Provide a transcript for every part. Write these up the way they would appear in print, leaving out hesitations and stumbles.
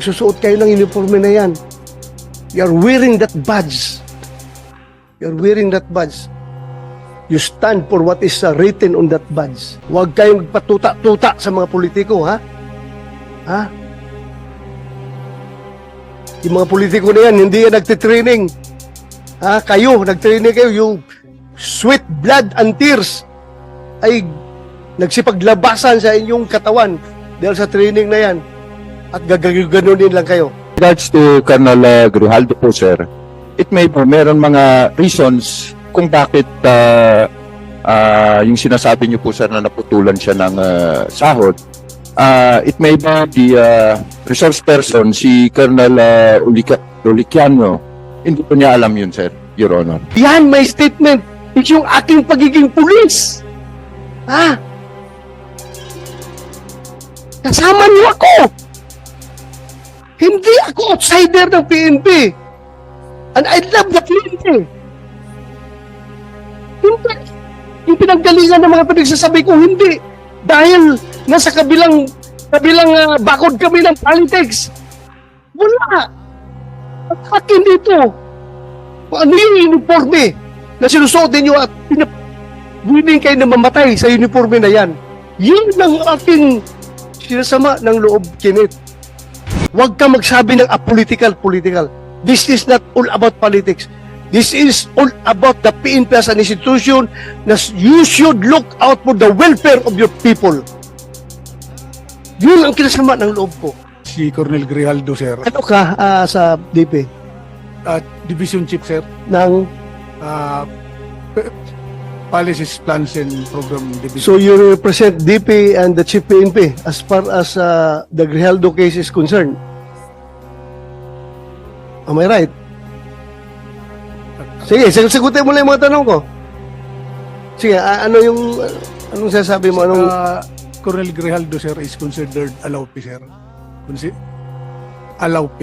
nagsusuot kayo ng uniforme na yan. You are wearing that badge. You are wearing that badge. You stand for what is written on that badge. Huwag kayong magpatuta-tuta sa mga politiko, ha? Ha? Yung mga politiko na yan, hindi yan nagtitraining. Ha? Kayo, nagtraining kayo. Yung sweat, blood, and tears ay nagsipaglabasan sa inyong katawan dahil sa training na yan. At gaganunin lang kayo. Regards to Colonel Grijaldo po, sir, it may po, meron mga reasons kung bakit yung sinasabi niyo po, sir, na naputulan siya ng sahod. It may be the resource person, si Colonel Uliciano, hindi po niya alam yun, sir, Your Honor. Yan, my statement. It's yung aking pagiging pulis. Ha? Kasama niyo ako. Hindi ako outsider ng PNP. And I love the PNP. Hindi. Yung pinanggalingan ng mga pinagsasabi ko, hindi. Dahil nasa kabilang bakod kami ng politics. Wala. At akin dito. Ano yung uniforme na sinusuot ninyo at willing kayo na mamatay sa uniforme na yan. Yun ang aking sinasama ng loob, Kenneth. Huwag ka magsabi ng apolitical. This is not all about politics. This is all about the PNP as an institution na you should look out for the welfare of your people. Yun ang kinasama ng loob ko. Si Colonel Grijaldo, sir. Ano ka sa DP? Division Chief, sir. Ng, Policies, Plans, and Program Division. so you represent DP and the Chief PNP as far as the Grijaldo case is concerned. Am I right? Sige, sagutin mo lang yung mga tanong ko. Sige, anong sasabi mo? Colonel Grijaldo, sir, is considered allowed, sir. Allowed,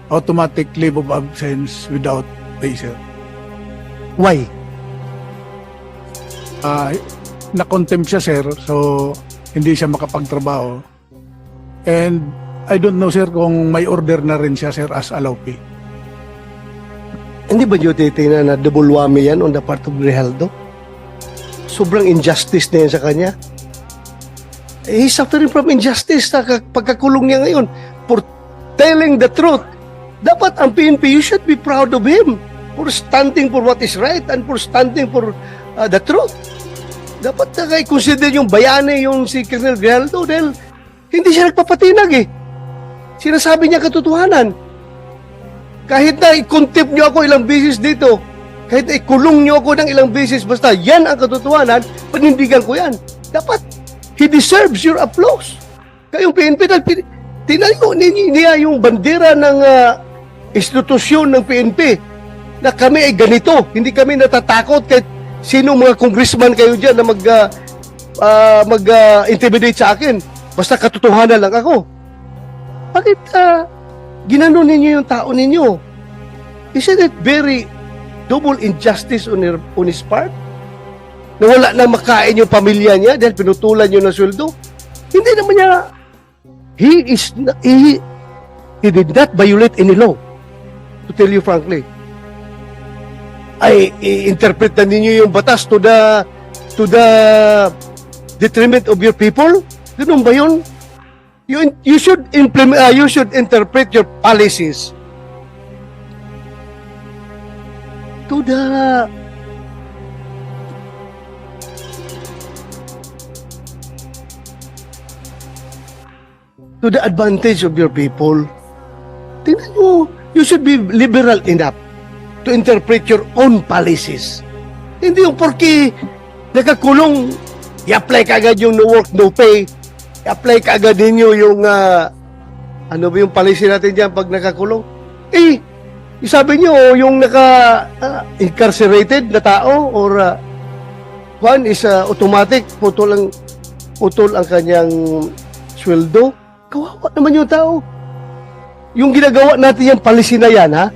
automatic leave of absence without pay, sir. Why? Na-contempt siya, sir, so hindi siya makapagtrabaho. And I don't know, sir, kung may order na rin siya, sir, as allowed pay. Hindi ba nyo titingnan na double whammy yan on the part of Grijaldo? Sobrang injustice na yan sa kanya. He's suffering from injustice sa pagkakulong niya ngayon for telling the truth. Dapat ang PNP, you should be proud of him for standing for what is right and for standing for the truth. Dapat na i-consider yung bayani yung si Colonel Grijaldo dahil hindi siya nagpapatinag eh. Sinasabi niya katotohanan. Kahit na i-contempt niyo ako ilang beses dito, kahit na ikulong niyo ako ng ilang beses, basta yan ang katotohanan, panindigan ko yan. Dapat, he deserves your applause. Kayong PNP, tinayo niya yung bandera ng institusyon ng PNP na kami ay ganito. Hindi kami natatakot kahit sino mga congressman kayo dyan na mag-intimidate sa akin. Basta katotohanan lang ako. Bakit ginanon ninyo yung tao ninyo? Isn't it very double injustice on his part? Na wala na makain yung pamilya niya dahil pinutulan niyo ng sweldo? Hindi naman niya, he did not violate any law. To tell you frankly. Ay, i-interpret na ninyo yung batas to the detriment of your people? Ganun ba yun? You should implement, you should interpret your policies to the advantage of your people. Tingnan nyo, you should be liberal enough to interpret your own policies. Hindi yung porke nakakulong, i-apply ka agad yung no work, no pay, i-apply ka agad ninyo yung ano ba yung policy natin dyan pag nakakulong? Sabi nyo, yung incarcerated na tao or one is automatic, putol ang kanyang sweldo. Kawawa naman yung tao. Yung ginagawa natin yung policy na yan, ha?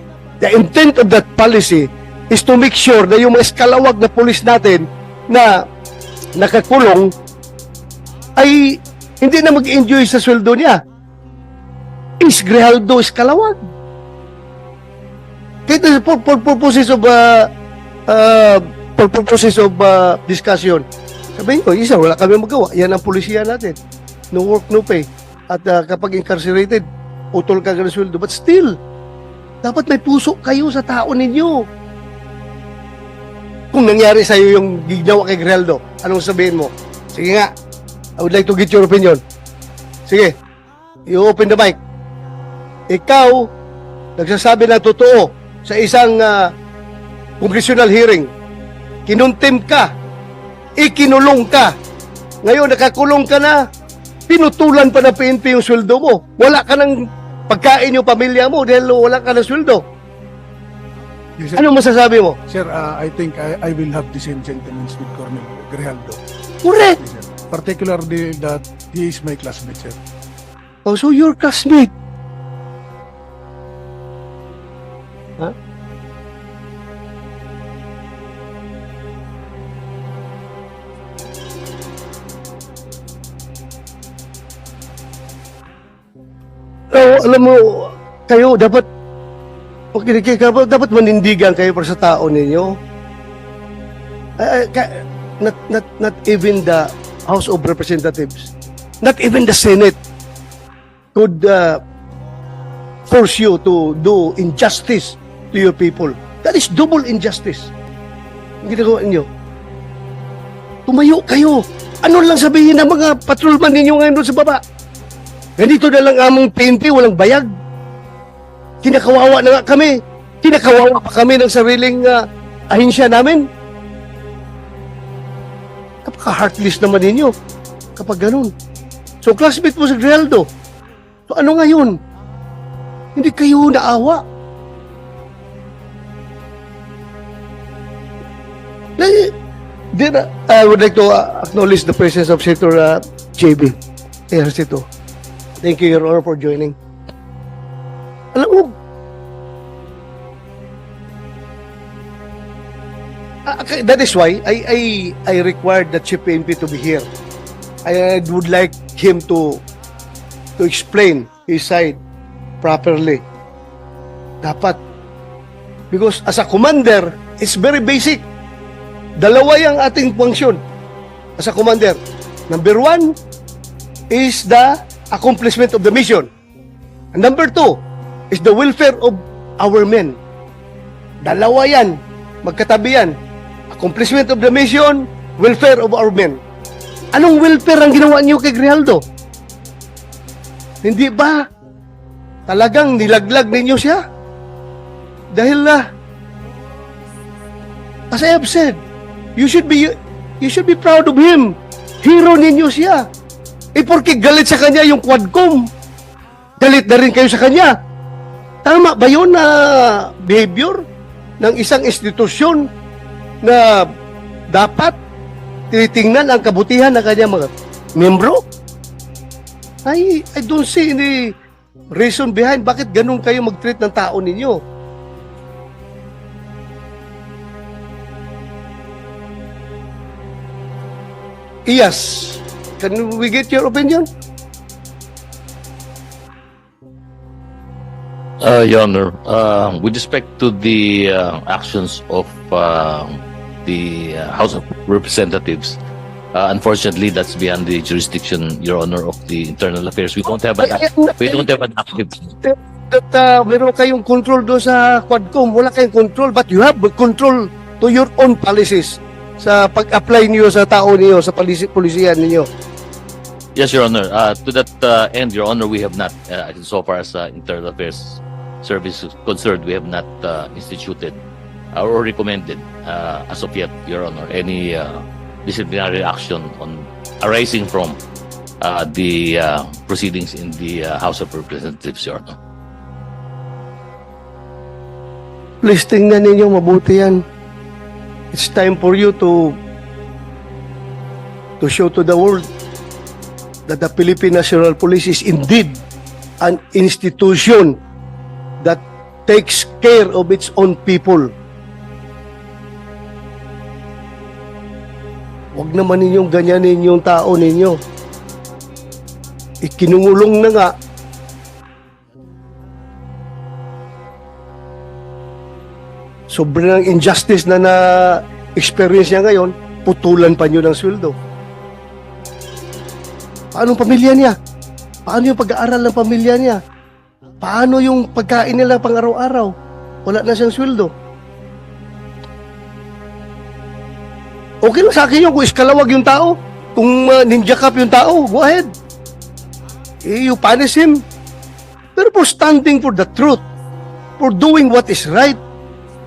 The intent of that policy is to make sure na yung mga eskalawag na pulis natin na nakakulong ay hindi na mag-enjoy sa sweldo niya. Is Grijaldo Escalawag. Kaya for purposes of discussion, sabihin ko, isa, wala kami magawa. Yan ang pulisya natin. No work, no pay. At kapag incarcerated, utol ka ng sweldo. But still, dapat may puso kayo sa tao ninyo. Kung nangyari sa'yo yung ginawa kay Grijaldo, anong sabihin mo? Sige nga, I would like to get your opinion. Sige, you open the mic. Ikaw, nagsasabi ng totoo sa isang congressional hearing. Kinuntim ka, ikinulong ka. Ngayon, nakakulong ka na, pinutulan pa ng PNP yung sweldo mo. Wala ka ng pagkain yung pamilya mo dahil wala ka ng sweldo. Yes, sir. Ano masasabi mo? Sir, I think I will have the same sentiments with Colonel Grijaldo. Correct. Yes, sir. Particularly that he is my classmate, sir. Oh, so your classmate. Huh? Oh, alam mo, kayo dapat dapat manindigan kayo para sa tao ninyo. Not even the House of Representatives, not even the Senate could force you to do injustice to your people. That is double injustice. Ang ginagawa ninyo. Tumayo kayo. Ano lang sabihin ng mga patrolman ninyo ngayon doon sa baba? Ganito na lang among PNP, walang bayag. Kinakawawa na nga kami. Kinakawawa pa kami ng sariling ahinsya namin. Kapaka-heartless naman ninyo kapag ganun. So, classmate mo si Grijaldo. So, ano ngayon? Hindi kayo naawa. Then, I would like to acknowledge the presence of Senator JB. Ejercito. Thank you, Your Honor, for joining. Alam mo, that is why I required the Chief PNP to be here. I would like him to explain his side properly. Dapat. Because as a commander, it's very basic. Dalawa yung ating function as a commander. Number one is the accomplishment of the mission. And number two is the welfare of our men. Dalawa yan. Magkatabi yan. Accomplishment of the mission, welfare of our men. Anong welfare ang ginawa niyo kay Grijaldo? Hindi ba talagang nilaglag ninyo siya? Dahil as I have said, you should be proud of him. Hero ninyo siya. Porke galit sa kanya yung Quadcom, galit na rin kayo sa kanya. Tama ba yun na behavior ng isang institusyon na dapat tinitingnan ang kabutihan ng kanyang mga membro? I don't see any reason behind bakit ganun kayo mag-treat ng tao ninyo. Yes. Can we get your opinion? Your Honor, with respect to the actions of the House of Representatives, unfortunately, that's beyond the jurisdiction, Your Honor, of the Internal Affairs. We don't have an active. That meron kayong control doon sa Quadcom. Wala kayong control, but you have control to your own policies sa pag-apply niyo sa tao niyo, sa polisiyan niyo. Yes, Your Honor. To that end, Your Honor, we have not, so far as Internal Affairs Service is concerned, we have not instituted or recommended as of yet, Your Honor, any disciplinary action on arising from the proceedings in the House of Representatives, Your Honor. Please tingnan ninyo mabuti yan. It's time for you to show to the world that the Philippine National Police is indeed an institution that takes care of its own people. Huwag naman ninyong ganyanin yung tao ninyo. Ikinungulong na nga, sobrang injustice na na-experience niya ngayon, putulan pa niyo ng sweldo. Paano ang pamilya niya? Paano yung pag-aaral ng pamilya niya? Paano yung pagkain nila pang araw-araw? Wala na siyang sweldo. Okay lang sa akin yun kung iskalawag yung tao. Kung ninja cup yung tao, go ahead. You punish him. Pero for standing for the truth, for doing what is right,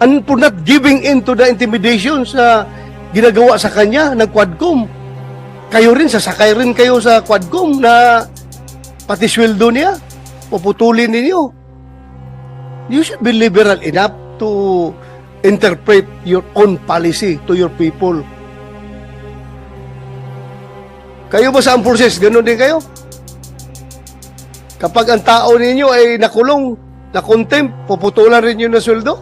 and for not giving in to the intimidation sa ginagawa sa kanya ng Quadcom. Kayo rin, sasakay rin kayo sa Quadcom na pati sweldo niya, puputulin ninyo. You should be liberal enough to interpret your own policy to your people. Kayo ba sa armed forces? Ganun din kayo? Kapag ang tao ninyo ay nakulong, na-contempt, puputulan rin yun ng sweldo?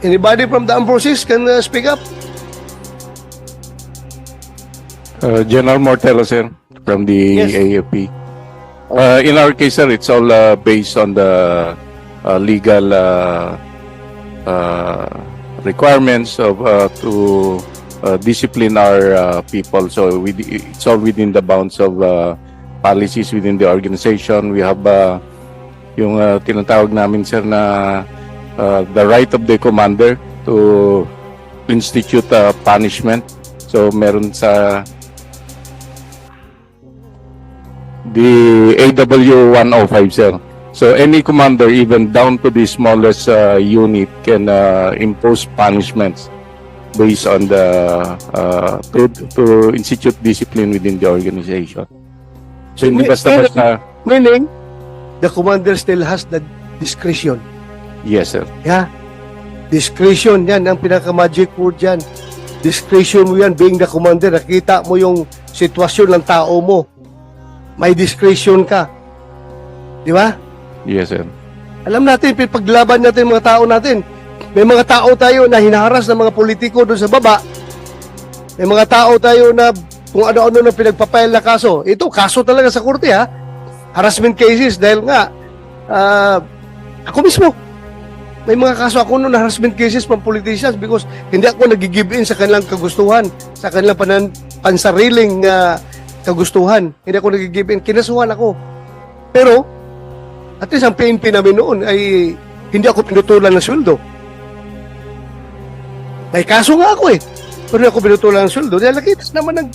Anybody from the armed forces can speak up? General Mortello, sir, from the Yes. AFP. In our case, sir, it's all based on the legal requirements of to discipline our people. So it's all within the bounds of policies within the organization. We have yung tinatawag namin, sir, na the right of the commander to institute punishment. So meron sa the AW 105, sir. So any commander, even down to the smallest unit, can impose punishments based on the to institute discipline within the organization. So hindi basta-basta. Meaning, the commander still has the discretion. Yes, sir. Yeah. Discretion, yan ang pinaka-magic word yan. Discretion mo yan, being the commander. Nakita mo yung sitwasyon ng tao mo. May discretion ka. Di ba? Yes, sir. Alam natin, paglaban natin mga tao natin. May mga tao tayo na hinaharas ng mga politiko doon sa baba. May mga tao tayo na kung ano-ano na pinagpapail na kaso. Ito, kaso talaga sa korte, ha? Harassment cases dahil nga, ako mismo, may mga kaso ako noon na harassment cases from politicians because hindi ako nag-give in sa kanilang kagustuhan, sa kanilang pansariling kagustuhan. Hindi ako nag-give in. Kinasuhan ako. Pero, at least ang PNP namin noon ay hindi ako pinutulan ng sweldo. May kaso nga ako eh. Pero hindi ako pinutulan ng sweldo. Dahil nakita naman ng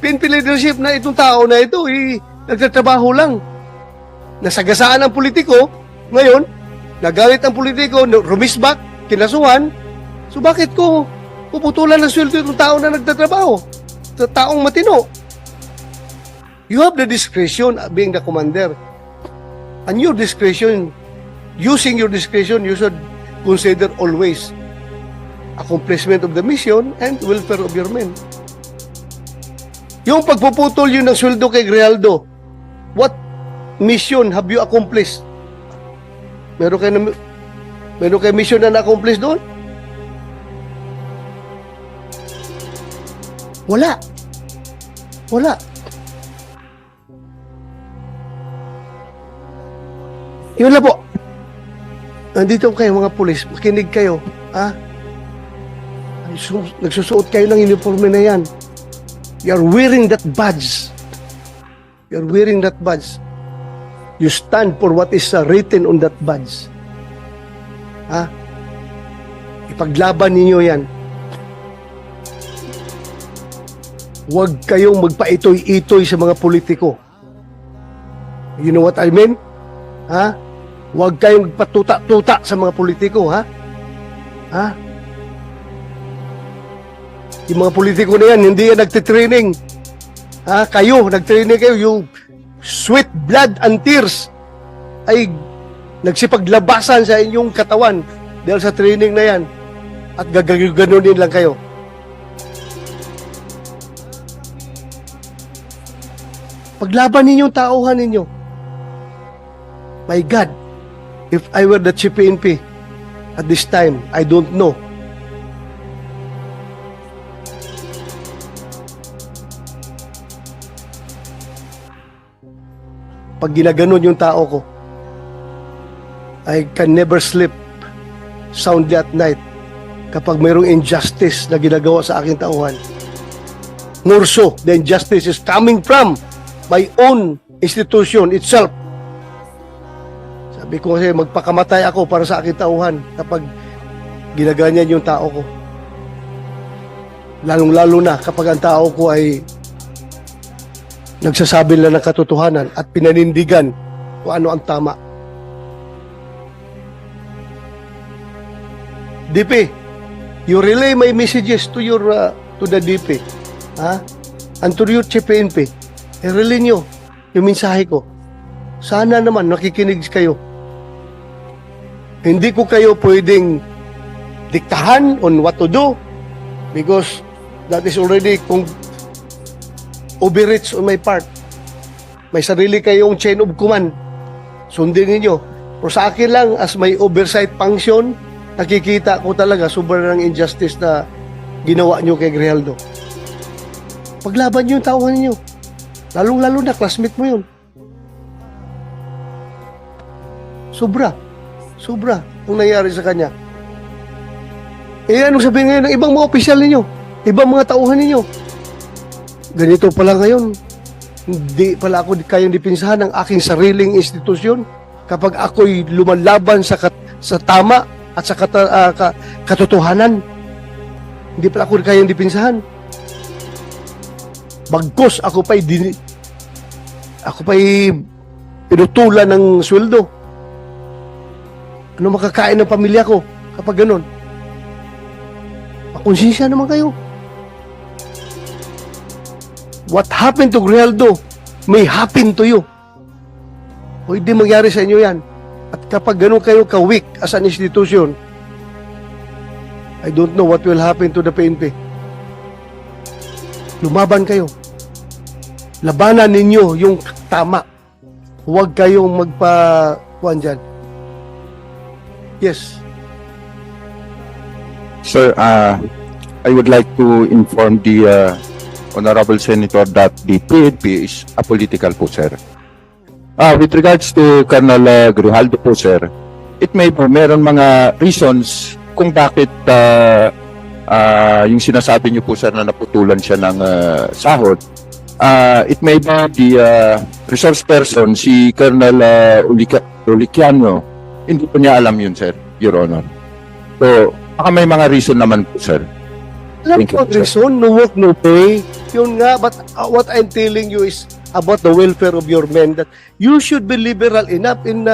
PNP leadership na itong tao na ito nagtatrabaho lang. Nasagasaan ang politiko. Ngayon, nagalit ang politiko, rumisbak, kinasuhan. So bakit ko puputulan ng sweldo itong tao na nagtatrabaho? Taong matino. You have the discretion being the commander. And your discretion, using your discretion, you should consider always accomplishment of the mission and welfare of your men. Yung pagpuputol yun ng sweldo kay Grijaldo, what mission have you accomplished? Meron kayo mission na na-accomplish doon? Wala. Wala. Yun na po. Nandito kayo mga pulis, makinig kayo. Ha? Nagsusuot kayo ng uniforme na yan. You're wearing that badge. You're wearing that badge. You stand for what is written on that badge. Ha? Ipaglaban ninyo yan. Huwag kayong magpaitoy-itoy sa mga politiko. You know what I mean? Ha? Huwag kayong magpatuta-tuta sa mga politiko, ha? Ha? Yung mga politiko na yan, hindi yan nagtitraining. Ha? Kayo, nagtraining kayo, yung sweat, blood, and tears ay nagsipaglabasan sa inyong katawan dahil sa training na yan. At gaganunin lang kayo. Paglaban ninyong tauhan ninyo. My God, if I were the Chief PNP at this time, I don't know. Pag ginaganon yung tao ko, I can never sleep soundly at night kapag mayroong injustice na ginagawa sa aking tauhan. More so, the injustice is coming from my own institution itself. Sabi ko kasi magpakamatay ako para sa aking tauhan kapag ginaganyan yung tao ko. Lalong-lalo na kapag ang tao ko ay nagsasabi lang ng katotohanan at pinanindigan kung ano ang tama. DP, you relay my messages to your to the DP, and to your Chief PNP. I-relay nyo yung mensahe ko. Sana naman nakikinig kayo. Hindi ko kayo pwedeng diktahan on what to do because that is already overreach on my part. May sarili kayong chain of command. Sundin ninyo. Pero sa akin lang, as may oversight function, nakikita ko talaga sobrang injustice na ginawa nyo kay Grijaldo. Paglaban nyo yung tauhan ninyo. Lalong-lalo na, classmate mo yun. Sobra ang nangyari sa kanya. Anong sabihin ngayon ng ibang mga opisyal ninyo? Ibang mga tauhan ninyo? Ganito pala ngayon. Hindi pala ako kayang dipinsahan ng aking sariling institusyon kapag ako'y lumalaban sa tama at sa katotohanan. Hindi pala ako kayang dipinsahan. Bagkos ako pa'y pinutulan ng sweldo. Ano makakain ng pamilya ko kapag ganun? Makonsensya naman kayo. What happened to Grijaldo may happen to you. Pwede mangyari sa inyo yan. At kapag ganun kayo ka-weak as an institution, I don't know what will happen to the PNP. Lumaban kayo. Labanan ninyo yung tama. Huwag kayong magpa-kuhan dyan. Yes. Sir, I would like to inform the Honorable Senator that the PNP is apolitical po, sir. With regards to Colonel Grijaldo po, sir, it may po, meron mga reasons kung bakit yung sinasabi niyo po, sir, na naputulan siya ng sahod. It may be the resource person, si Colonel Ulikiano, hindi po niya alam yun, sir, Your Honor. So, baka may mga reason naman po, sir. Alam Thank you, ko, sir. reason, no work, no pay. Yun nga, but what I'm telling you is about the welfare of your men, that you should be liberal enough in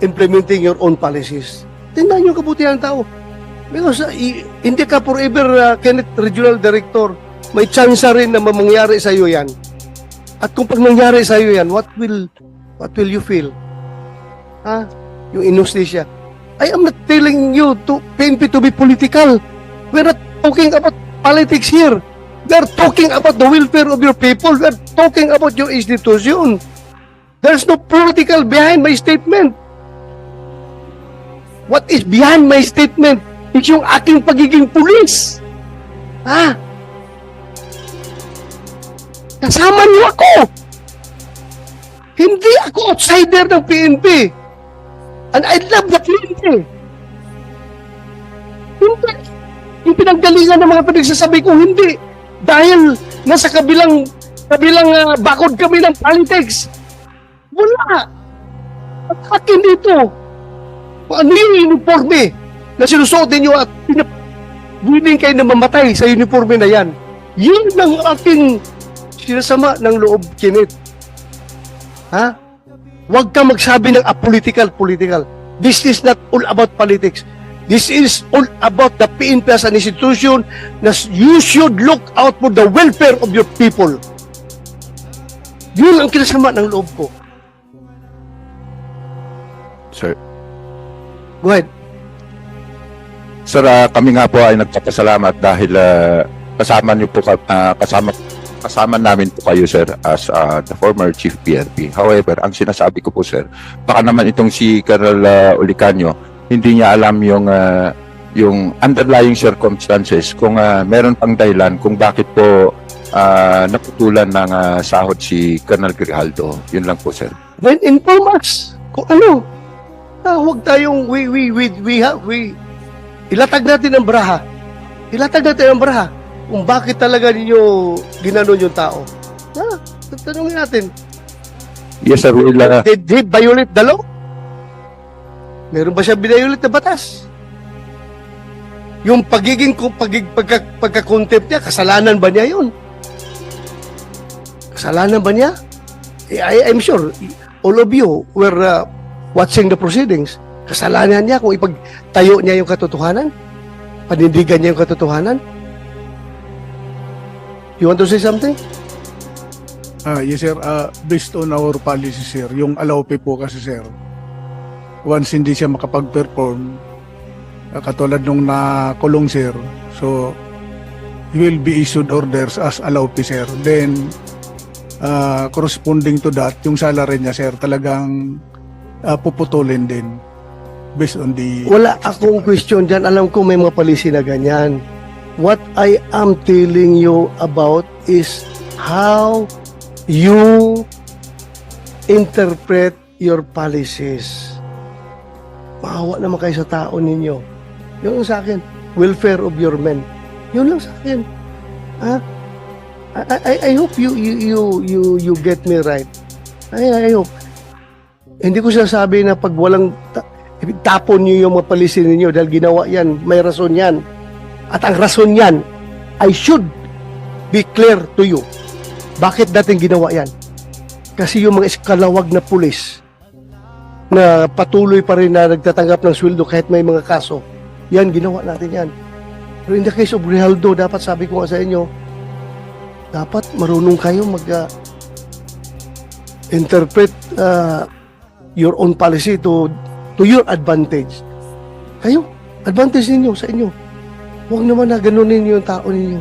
implementing your own policies. Tingnan yung kabutihan ng tao. Because hindi ka forever, Kenneth, Regional Director, may chance rin na mangyari sa iyo yan. At kung pag nangyari sa iyo yan, what will you feel? Yung inostisya. I am not telling you to PNP to be political. We're not talking about politics here. We're talking about the welfare of your people. We're talking about your institution. There's no political behind my statement. What is behind my statement is yung aking pagiging pulis. Kasama niyo ako. Hindi ako outsider ng PNP. And I love the PNP. Hindi. Yung pinanggalingan ng mga pinagsasabi ko, hindi. Dahil nasa kabilang bakod kami ng politics. Wala. At akin dito. Ano yung uniforme na sinusuotin nyo at willing kayo na mamatay sa uniforme na yan. Yun ang aking sinasama ng loob, Kenneth. Huwag ka magsabi ng apolitical. This is not all about politics. This is all about the PNP as an institution na you should look out for the welfare of your people. Yun ang kinasama ng loob ko. Sir. Go ahead. Sir, kami nga po ay nagpapasalamat dahil kasama niyo po kasama namin po kayo, sir, as the former Chief PNP. However, ang sinasabi ko po, sir, baka naman itong si Colonel Ulicanio, hindi niya alam yung underlying circumstances kung meron pang dahilan kung bakit po naputulan ng sahod si Colonel Grijaldo. Yun lang po, sir. Then inform us kung ano. Huwag tayong, ilatag natin ang braha. Ilatag natin ang braha kung bakit talaga ninyo ginanon yung tao. Tanungin natin, Yes, sir. We'll, did he violate the law? Meron ba siya binayulit na batas? Yung pagka-contempt niya, kasalanan ba niya yun? Kasalanan ba niya? I'm sure all of you were watching the proceedings. Kasalanan niya kung ipagtayo niya yung katotohanan? Panindigan niya yung katotohanan? You want to say something? Yes, sir. Based on our policy, sir, yung allowpe po kasi, sir, once hindi siya makapag-perform, katulad nung nakulong, sir, so, he will be issued orders as allowpe, sir. Then, corresponding to that, yung salary niya, sir, talagang puputulin din based on the... Wala akong question dyan. Alam ko may mga policy na ganyan. What I am telling you about is how you interpret your policies. Maawa naman kayo sa tao ninyo. Yun lang sa akin. Welfare of your men. Yun lang sa akin. I hope you get me right. I hope. Hindi ko sinasabi na pag walang tapon niyo yung mga policy ninyo dahil ginawa yan, may rason yan. At ang rason yan, I should be clear to you. Bakit natin ginawa yan? Kasi yung mga eskalawag na pulis na patuloy pa rin na nagtatanggap ng sweldo kahit may mga kaso, yan, ginawa natin yan. Pero in the case of Grijaldo, dapat sabi ko nga sa inyo, dapat marunong kayo interpret your own policy to your advantage. Kayo, advantage ninyo sa inyo. Huwag naman na ganunin yung tao ninyo.